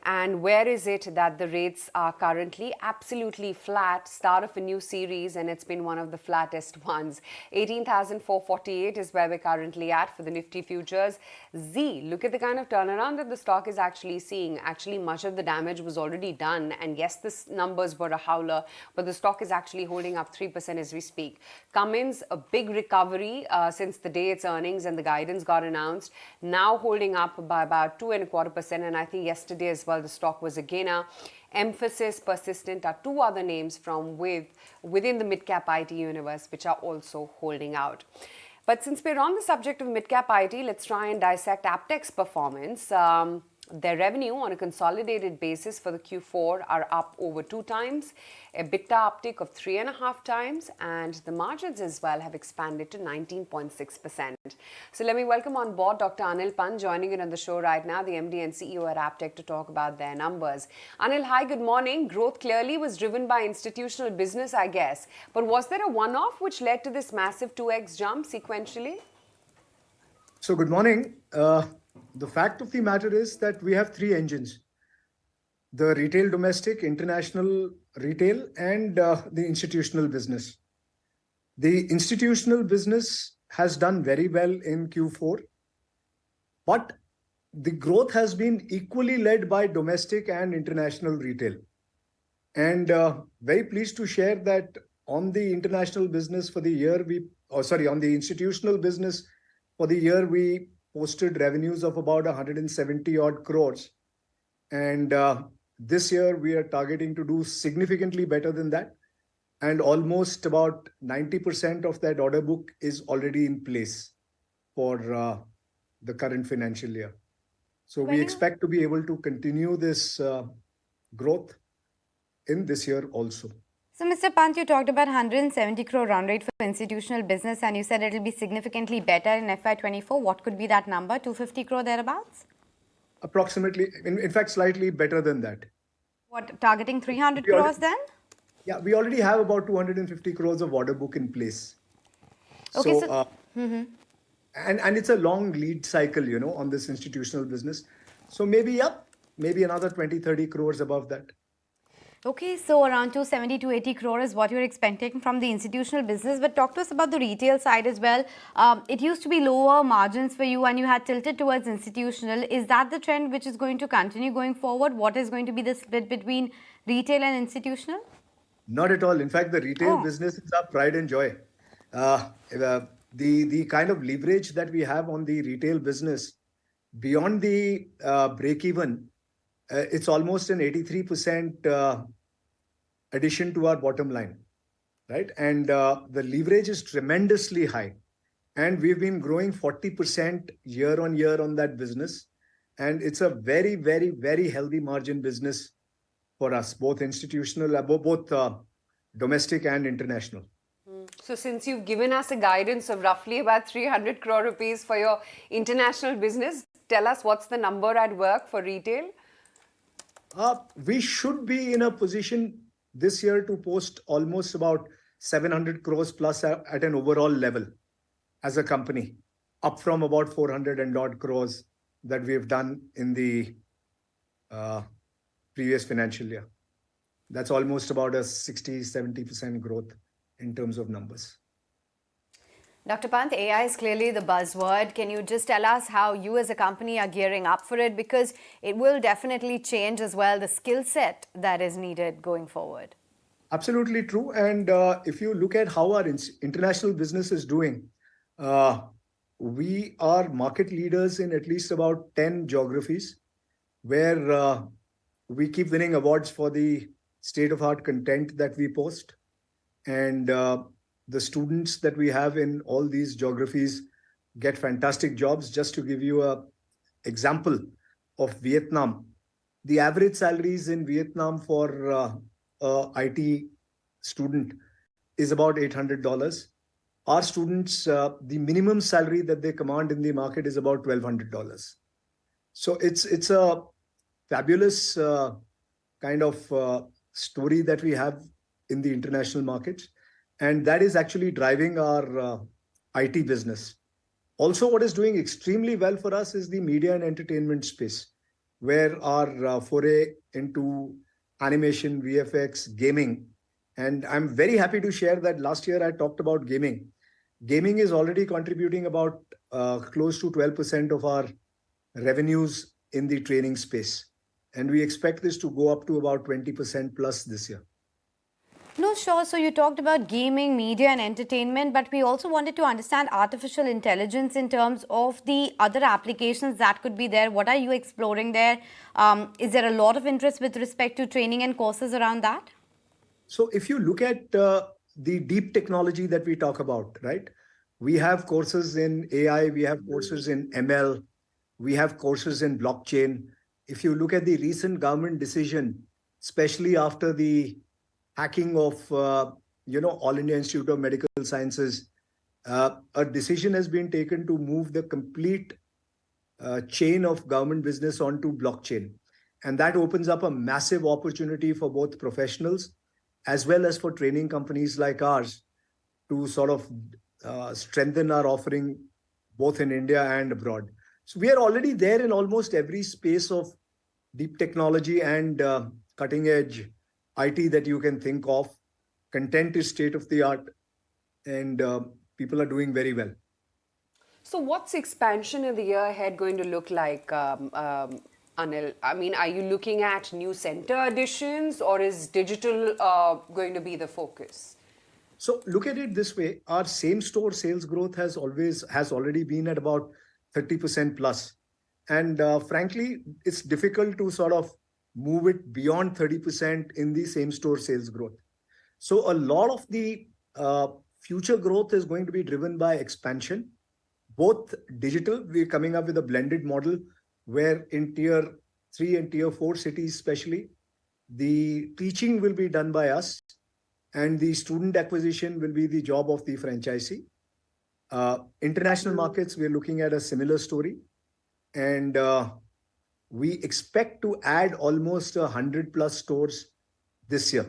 And where is it that the rates are currently? Absolutely flat. Start of a new series, and it's been one of the flattest ones. 18,448 is where we're currently at for the Nifty futures. Look at the kind of turnaround that the stock is actually seeing. Actually, much of the damage was already done. And yes, the numbers were a howler, but the stock is actually holding up 3% as we speak. Cummins, a big recovery since the day its earnings and the guidance got announced. Now holding up by about 2.25%. And I think yesterday as well, the stock was a gainer. Emphasis, Persistent are two other names from within the mid-cap IT universe, which are also holding out. But since we're on the subject of mid-cap IT, let's try and dissect Aptech's performance. Their revenue on a consolidated basis for the Q4 are up over 2 times, EBITDA uptick of 3.5 times, and the margins as well have expanded to 19.6%. So let me welcome on board Dr. Anil Pant, joining in on the show right now, the MD and CEO at Aptech, to talk about their numbers. Anil, hi, good morning. Growth clearly was driven by institutional business, I guess. But was there a one-off which led to this massive 2x jump sequentially? So good morning. The fact of the matter is that we have 3 engines: the retail domestic, international retail, and the institutional business. The institutional business has done very well in Q4, but the growth has been equally led by domestic and international retail. And very pleased to share that on the international business for the year, on the institutional business for the year, we posted revenues of about 170 odd crores. And this year we are targeting to do significantly better than that. And almost about 90% of that order book is already in place for the current financial year. So we expect to be able to continue this growth in this year also. So, Mr. Pant, you talked about 170 crore run rate for institutional business and you said it will be significantly better in FY24. What could be that number? 250 crore thereabouts? Approximately, in fact, slightly better than that. What, targeting 300 crores then? Yeah, we already have about 250 crores of order book in place. Okay, And it's a long lead cycle, you know, on this institutional business. So maybe another 20-30 crores above that. Okay, so around 270 to 80 crore is what you're expecting from the institutional business. But talk to us about the retail side as well. It used to be lower margins for you and you had tilted towards institutional. Is that the trend which is going to continue going forward? What is going to be the split between retail and institutional? Not at all. In fact, the retail business is our pride and joy. The kind of leverage that we have on the retail business, beyond the break-even, it's almost an 83% addition to our bottom line, right? And the leverage is tremendously high. And we've been growing 40% year on year on that business. And it's a very, very, very healthy margin business for us, both institutional, both domestic and international. So since you've given us a guidance of roughly about 300 crore rupees for your international business, tell us what's the number at work for retail? We should be in a position this year to post almost about 700 crores plus at an overall level as a company, up from about 400 and odd crores that we've done in the previous financial year. That's almost about a 60-70% growth in terms of numbers. Dr. Pant, AI is clearly the buzzword. Can you just tell us how you as a company are gearing up for it? Because it will definitely change as well the skill set that is needed going forward. Absolutely true. And if you look at how our international business is doing, we are market leaders in at least about 10 geographies where we keep winning awards for the state-of-art content that we post. And the students that we have in all these geographies get fantastic jobs. Just to give you an example of Vietnam, the average salaries in Vietnam for a IT student is about $800. Our students, the minimum salary that they command in the market is about $1,200. So it's a fabulous kind of story that we have in the international markets. And that is actually driving our IT business. Also, what is doing extremely well for us is the media and entertainment space, where our foray into animation, VFX, gaming. And I'm very happy to share that last year I talked about gaming. Gaming is already contributing about close to 12% of our revenues in the training space. And we expect this to go up to about 20% plus this year. No, sure. So you talked about gaming, media and entertainment, but we also wanted to understand artificial intelligence in terms of the other applications that could be there. What are you exploring there? Is there a lot of interest with respect to training and courses around that? So if you look at the deep technology that we talk about, right? We have courses in AI, we have courses in ML, we have courses in blockchain. If you look at the recent government decision, especially after the hacking of, All India Institute of Medical Sciences, a decision has been taken to move the complete chain of government business onto blockchain. And that opens up a massive opportunity for both professionals as well as for training companies like ours to sort of strengthen our offering both in India and abroad. So we are already there in almost every space of deep technology and cutting edge IT that you can think of. Content is state of the art and people are doing very well. So what's expansion in the year ahead going to look like, Anil? I mean, are you looking at new center additions or is digital going to be the focus? So look at it this way. Our same store sales growth has already been at about 30% plus. And frankly, it's difficult to sort of move it beyond 30% in the same store sales growth. So a lot of the future growth is going to be driven by expansion, both digital. We're coming up with a blended model where in tier 3 and tier 4 cities especially, the teaching will be done by us and the student acquisition will be the job of the franchisee. International markets, we're looking at a similar story. And we expect to add almost 100 plus stores this year.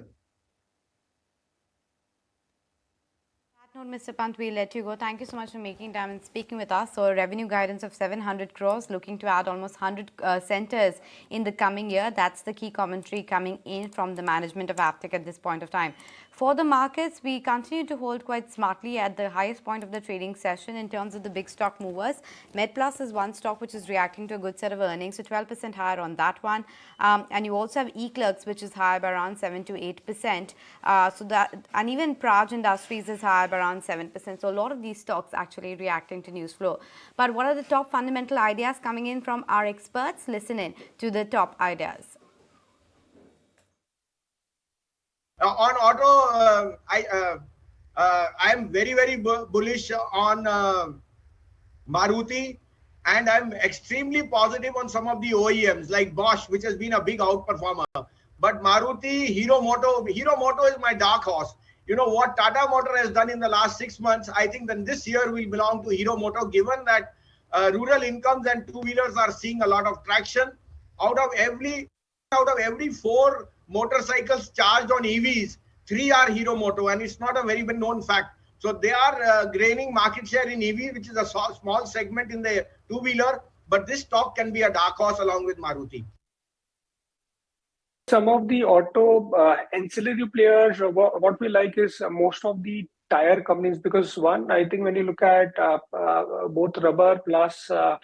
Note, Mr. Pant, we'll let you go. Thank you so much for making time and speaking with us. So, revenue guidance of 700 crores, looking to add almost 100 centers in the coming year. That's the key commentary coming in from the management of Aptech at this point of time. For the markets, we continue to hold quite smartly at the highest point of the trading session in terms of the big stock movers. MedPlus is one stock which is reacting to a good set of earnings, so 12% higher on that one. And you also have eClerx, which is higher by around 7 to 8%. And even Praj Industries is higher by around 7%. So a lot of these stocks actually reacting to news flow. But what are the top fundamental ideas coming in from our experts? Listen in to the top ideas. On auto, I am very bullish on Maruti, and I'm extremely positive on some of the OEMs like Bosch, which has been a big outperformer. But Maruti, Hero Moto is my dark horse. You know what Tata Motor has done in the last 6 months, I think then this year will belong to Hero Moto, given that rural incomes and two-wheelers are seeing a lot of traction. Out of every 4 motorcycles charged on EVs, 3 are Hero Moto, and it's not a very well known fact. So they are gaining market share in EV, which is a small segment in the two-wheeler, but this stock can be a dark horse along with Maruti. Some of the auto ancillary players, what we like is most of the tire companies, because one, I think when you look at both rubber plus the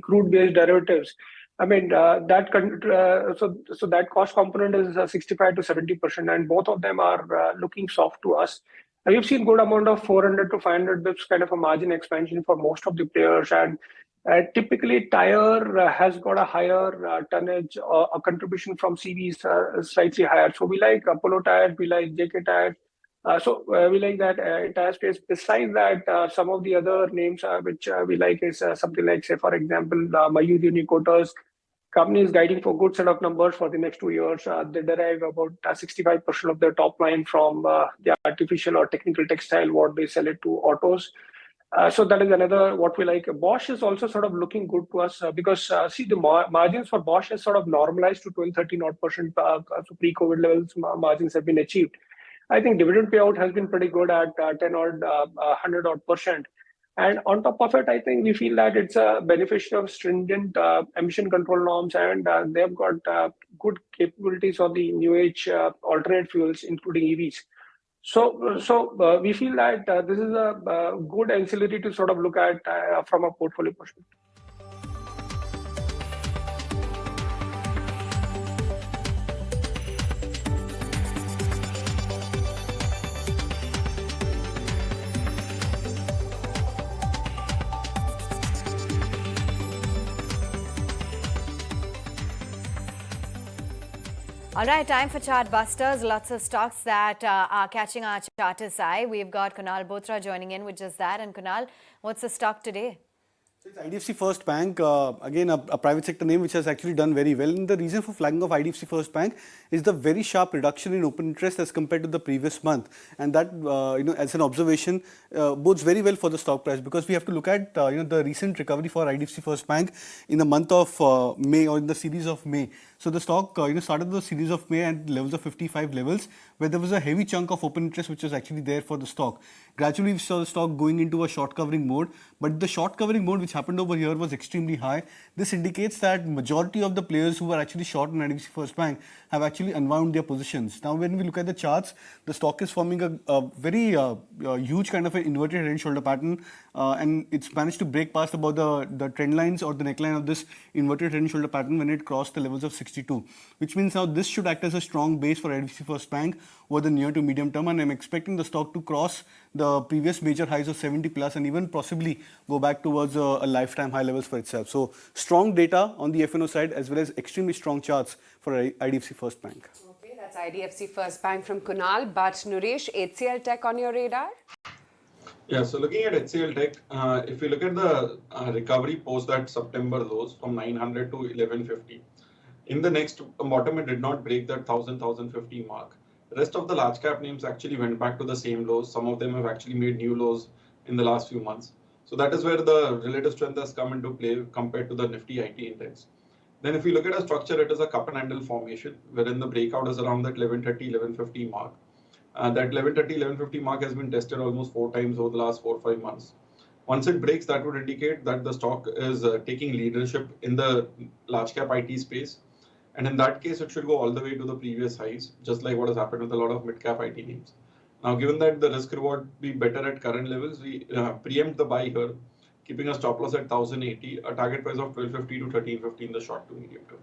crude-based derivatives, I mean, so that cost component is 65 to 70%, and both of them are looking soft to us. We've seen good amount of 400 to 500 bips kind of a margin expansion for most of the players, and typically tire has got a higher tonnage or a contribution from CVs slightly higher. So we like Apollo tires, we like JK tires. We like that entire space. Besides that, some of the other names which we like is something like, say, for example, Mayur Unicotas. Company is guiding for good set of numbers for the next 2 years. They derive about 65% of their top line from the artificial or technical textile, what they sell it to autos. So that is another what we like. Bosch is also sort of looking good to us because see the margins for Bosch has sort of normalized to 12-13% odd. So pre-COVID levels margins have been achieved. I think dividend payout has been pretty good at 10 or 100 odd percent. And on top of it, I think we feel that it's a beneficiary of stringent emission control norms, and they've got good capabilities on the new age alternate fuels, including EVs. So we feel that this is a good ancillary to sort of look at from a portfolio perspective. All right, time for chart busters. Lots of stocks that are catching our charter's eye. We've got Kunal Bothra joining in with just that. And Kunal, what's the stock today? It's IDFC First Bank, again a private sector name which has actually done very well. And the reason for flagging of IDFC First Bank is the very sharp reduction in open interest as compared to the previous month. And that, as an observation, bodes very well for the stock price, because we have to look at the recent recovery for IDFC First Bank in the month of May, or in the series of May. So the stock started the series of May at levels of 55 levels, where there was a heavy chunk of open interest which was actually there for the stock. Gradually we saw the stock going into a short covering mode, but the short covering mode which happened over here was extremely high. This indicates that majority of the players who were actually short in IDFC First Bank have actually unwound their positions. Now when we look at the charts, the stock is forming a very huge kind of an inverted head and shoulder pattern, and it's managed to break past about the trend lines or the neckline of this inverted head and shoulder pattern when it crossed the levels of 60 62, which means now this should act as a strong base for IDFC First Bank over the near to medium term, and I'm expecting the stock to cross the previous major highs of 70 plus and even possibly go back towards a lifetime high levels for itself. So strong data on the FNO side as well as extremely strong charts for IDFC First Bank. Okay, that's IDFC First Bank from Kunal. But Naresh, HCLTech on your radar? Yeah, so looking at HCLTech, if you look at the recovery post that September lows from 900 to 1150, in the next bottom it did not break that 1050 mark. The rest of the large cap names actually went back to the same lows. Some of them have actually made new lows in the last few months. So that is where the relative strength has come into play compared to the Nifty IT index. Then if you look at a structure, it is a cup and handle formation, wherein the breakout is around that 1130, 1150 mark. That 1130, 1150 mark has been tested almost 4 times over the last 4 or 5 months. Once it breaks, that would indicate that the stock is taking leadership in the large cap IT space. And in that case, it should go all the way to the previous highs, just like what has happened with a lot of mid cap IT names. Now, given that the risk reward be better at current levels, we preempt the buy here, keeping a stop loss at 1080, a target price of 1250 to 1350 in the short to medium term.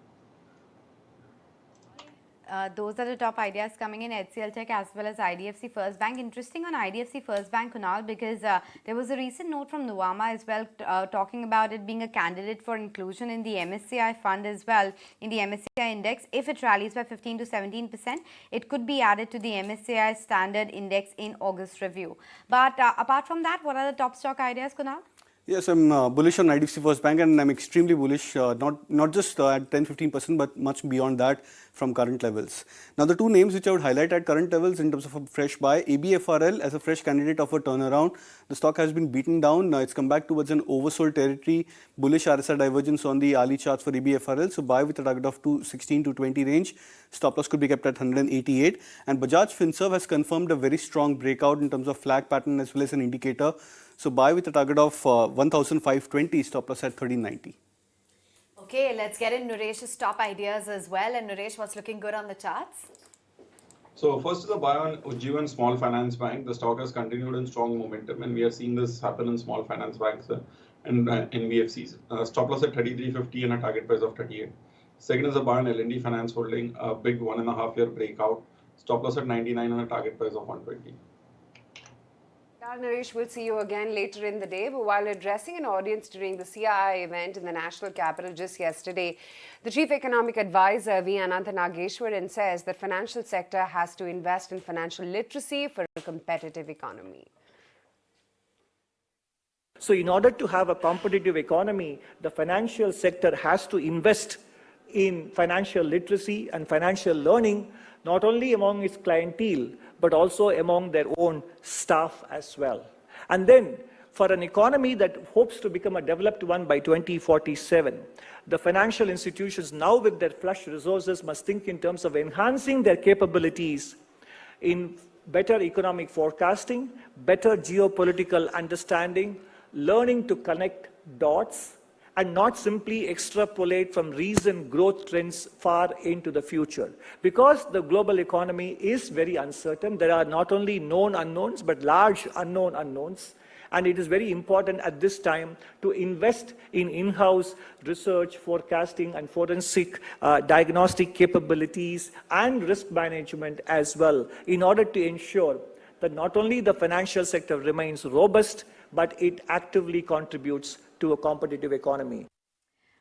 Those are the top ideas coming in HCLTech as well as IDFC First Bank. Interesting on IDFC First Bank, Kunal, because there was a recent note from Nuvama as well talking about it being a candidate for inclusion in the MSCI fund as well, in the MSCI index. If it rallies by 15 to 17%, it could be added to the MSCI standard index in August review. But apart from that, what are the top stock ideas, Kunal? Yes, I'm bullish on IDFC First Bank, and I'm extremely bullish, not just at 10-15%, but much beyond that from current levels. Now, the two names which I would highlight at current levels in terms of a fresh buy, ABFRL as a fresh candidate of a turnaround. The stock has been beaten down. Now, it's come back towards an oversold territory, bullish RSI divergence on the hourly charts for ABFRL. So, buy with a target of 216 to 20 range. Stop loss could be kept at 188. And Bajaj Finserv has confirmed a very strong breakout in terms of flag pattern as well as an indicator. So buy with a target of 1,520, stop loss at 1390. Okay, let's get in Naresh's top ideas as well. And Naresh, what's looking good on the charts? So first is a buy on Ujjivan Small Finance Bank. The stock has continued in strong momentum, and we are seeing this happen in small finance banks and NBFCs. Stop loss at 3350 and a target price of 38. Second is a buy on L&D Finance Holding, a big 1.5-year breakout. Stop loss at 99 and a target price of 120. Naresh, we'll see you again later in the day. But while addressing an audience during the CII event in the National Capital just yesterday, the Chief Economic Advisor, V. Anantha Nageshwaran, says that financial sector has to invest in financial literacy for a competitive economy. So in order to have a competitive economy, the financial sector has to invest in financial literacy and financial learning, not only among its clientele, but also among their own staff as well. And then, for an economy that hopes to become a developed one by 2047, the financial institutions now with their flush resources must think in terms of enhancing their capabilities in better economic forecasting, better geopolitical understanding, learning to connect dots, and not simply extrapolate from recent growth trends far into the future. Because the global economy is very uncertain, there are not only known unknowns, but large unknown unknowns. And it is very important at this time to invest in in-house research, forecasting, and forensic diagnostic capabilities and risk management as well, in order to ensure that not only the financial sector remains robust, but it actively contributes to a competitive economy.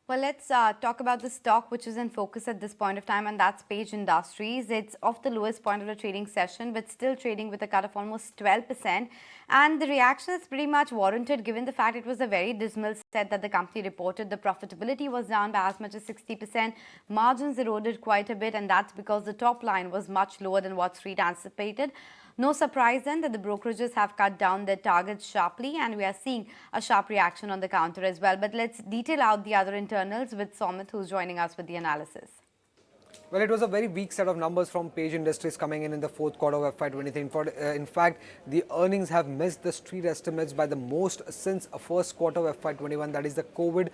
Well, let's talk about the stock which is in focus at this point of time, and that's Page Industries. It's off the lowest point of the trading session, but still trading with a cut of almost 12%. And the reaction is pretty much warranted given the fact it was a very dismal set that the company reported. The profitability was down by as much as 60%. Margins eroded quite a bit, and that's because the top line was much lower than what Street anticipated. No surprise then that the brokerages have cut down their targets sharply, and we are seeing a sharp reaction on the counter as well. But let's detail out the other internals with Somit, who's joining us with the analysis. Well, it was a very weak set of numbers from Page Industries coming in the fourth quarter of FY23. In fact, the earnings have missed the street estimates by the most since first quarter of FY21. That is the COVID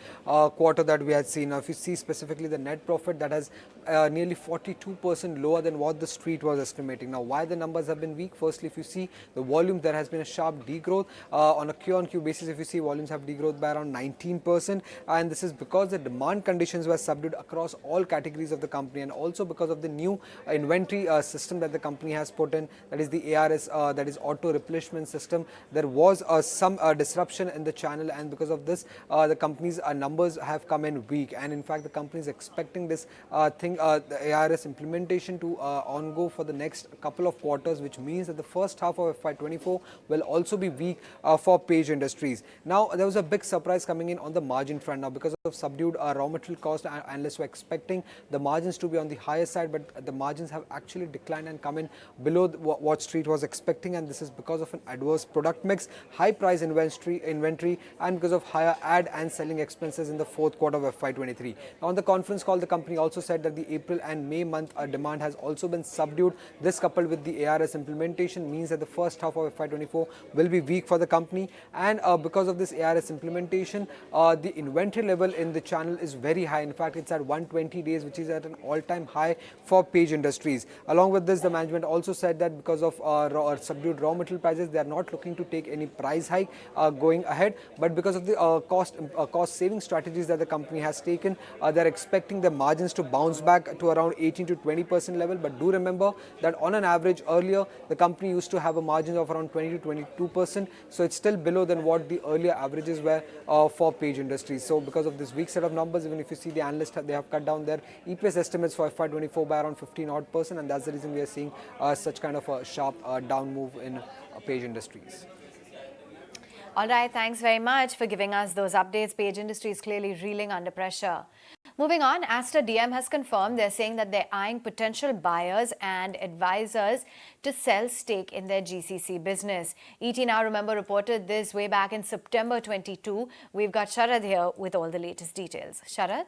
quarter that we had seen. Now, if you see specifically the net profit, that has nearly 42% lower than what the street was estimating. Now, why the numbers have been weak? Firstly, if you see the volume, there has been a sharp degrowth. On a Q-on-Q basis, if you see, volumes have degrowth by around 19%. And this is because the demand conditions were subdued across all categories of the company, and also because of the new inventory system that the company has put in, that is the ARS, that is auto replenishment system. There was some disruption in the channel, and because of this, the company's numbers have come in weak. And in fact, the company is expecting this the ARS implementation to on-go for the next couple of quarters, which means that the first half of FY24 will also be weak for Page Industries. Now, there was a big surprise coming in on the margin front. Now, because of subdued raw material cost, analysts were expecting the margins to be on the higher side, but the margins have actually declined and come in below what street was expecting, and this is because of an adverse product mix, high price inventory, and because of higher ad and selling expenses in the fourth quarter of FY23. Now, on the conference call, the company also said that the April and May month demand has also been subdued. This, coupled with the ARS implementation, means that the first half of FY24 will be weak for the company, and because of this ARS implementation, the inventory level in the channel is very high. In fact, it's at 120 days, which is at an all-time high for Page Industries. Along with this, the management also said that because of subdued raw material prices, they are not looking to take any price hike going ahead, but because of the cost saving strategies that the company has taken, they're expecting the margins to bounce back to around 18 to 20% level. But do remember that on an average earlier, the company used to have a margin of around 20 to 22%, so it's still below than what the earlier averages were for Page Industries. So because of this weak set of numbers, even if you see the analysts, they have cut down their EPS estimates for FY24 by around 15%, and that's the reason we are seeing such kind of a sharp down move in Page Industries. All right, thanks very much for giving us those updates. Page Industries clearly reeling under pressure. Moving on, Aster DM has confirmed, they're saying that they're eyeing potential buyers and advisors to sell stake in their GCC business. ET Now, remember, reported this way back in September 22. We've got Sharad here with all the latest details. Sharad?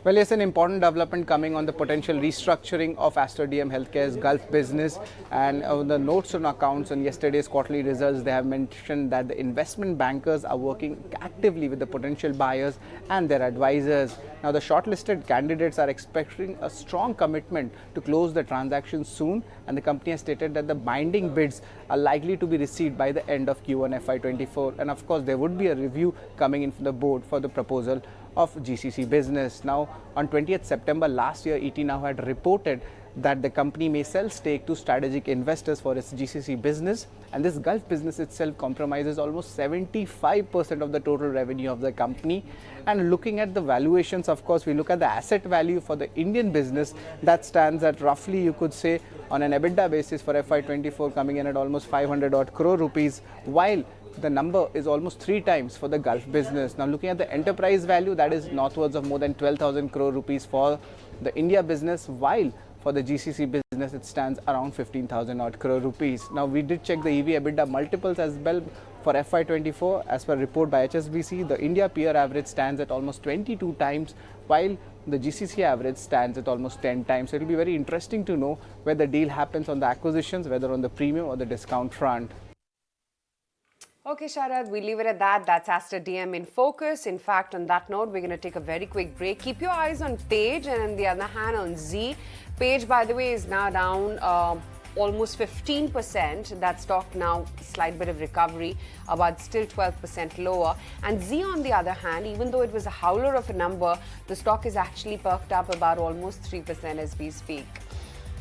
Well, yes, an important development coming on the potential restructuring of Aster DM Healthcare's Gulf business. And on the notes on accounts on yesterday's quarterly results, they have mentioned that the investment bankers are working actively with the potential buyers and their advisors. Now, the shortlisted candidates are expecting a strong commitment to close the transaction soon, and the company has stated that the binding bids are likely to be received by the end of Q1 FY24. And of course, there would be a review coming in from the board for the proposal of GCC business. Now, on 20th September last year, ET Now had reported that the company may sell stake to strategic investors for its GCC business, and this Gulf business itself compromises almost 75% of the total revenue of the company. And looking at the valuations, of course, we look at the asset value for the Indian business, that stands at roughly, you could say, on an EBITDA basis for FY24 coming in at almost 500 odd crore rupees, while the number is almost 3 times for the Gulf business. Now, looking at the enterprise value, that is northwards of more than 12,000 crore rupees for the India business, while for the GCC business, it stands around 15,000 odd crore rupees. Now, we did check the EV EBITDA multiples as well for FY24. As per report by HSBC, the India peer average stands at almost 22 times, while the GCC average stands at almost 10 times. So it will be very interesting to know where the deal happens on the acquisitions, whether on the premium or the discount front. Okay, Sharad, we leave it at that. That's Aster DM in focus. In fact, on that note, we're going to take a very quick break. Keep your eyes on Page, and on the other hand, on Z. Page, by the way, is now down almost 15%. That stock now, slight bit of recovery, but still 12% lower. And Z, on the other hand, even though it was a howler of a number, the stock is actually perked up about almost 3% as we speak.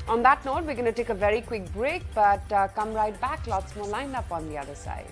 On that note, we're going to take a very quick break, but come right back. Lots more lined up on the other side.